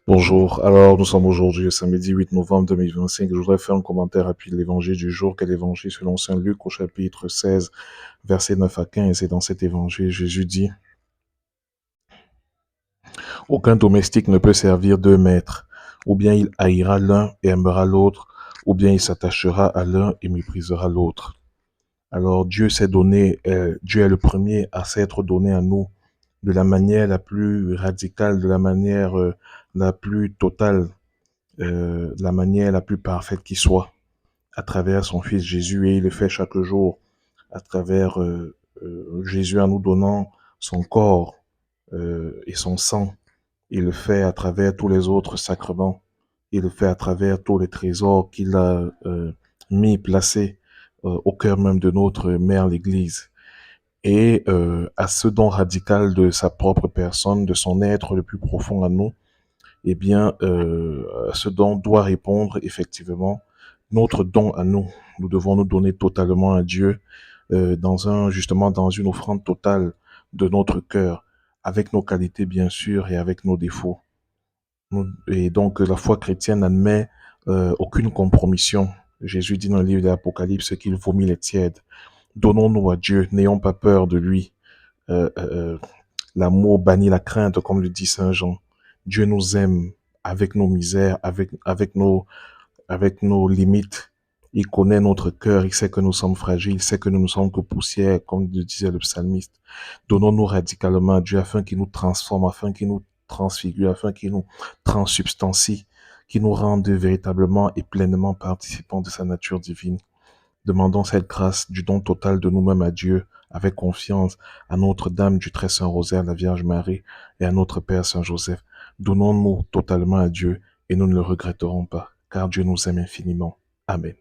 Bonjour, alors nous sommes aujourd'hui le samedi 8 novembre 2025. Je voudrais faire un commentaire rapide de l'évangile du jour, qui est l'évangile selon saint Luc au chapitre 16, versets 9 à 15. Et dans cet évangile, Jésus dit, aucun domestique ne peut servir deux maîtres, ou bien il haïra l'un et aimera l'autre, ou bien il s'attachera à l'un et méprisera l'autre. Alors Dieu s'est donné, Dieu est le premier à s'être donné à nous de la manière la plus radicale, de la manière la plus totale, de la manière la plus parfaite qui soit, à travers son Fils Jésus, et il le fait chaque jour, à travers Jésus en nous donnant son corps et son sang. Il le fait à travers tous les autres sacrements. Il le fait à travers tous les trésors qu'il a placés au cœur même de notre mère l'Église. Et à ce don radical de sa propre personne, de son être le plus profond à nous, eh bien, ce don doit répondre effectivement notre don à nous. Nous devons nous donner totalement à Dieu justement dans une offrande totale de notre cœur, avec nos qualités bien sûr et avec nos défauts. Et donc la foi chrétienne n'admet aucune compromission. Jésus dit dans le livre de l'Apocalypse qu'il vomit les tièdes. Donnons-nous à Dieu, n'ayons pas peur de lui. Euh, euh, euh, L'amour bannit la crainte, comme le dit Saint Jean. Dieu nous aime avec nos misères, avec nos limites. Il connaît notre cœur, il sait que nous sommes fragiles, il sait que nous ne sommes que poussière, comme le disait le psalmiste. Donnons-nous radicalement à Dieu afin qu'il nous transforme, afin qu'il nous transfigure, afin qu'il nous transsubstancie, qu'il nous rende véritablement et pleinement participants de sa nature divine. Demandons cette grâce du don total de nous-mêmes à Dieu, avec confiance, à Notre-Dame du Très Saint Rosaire, la Vierge Marie, et à notre Père Saint Joseph. Donnons-nous totalement à Dieu, et nous ne le regretterons pas, car Dieu nous aime infiniment. Amen.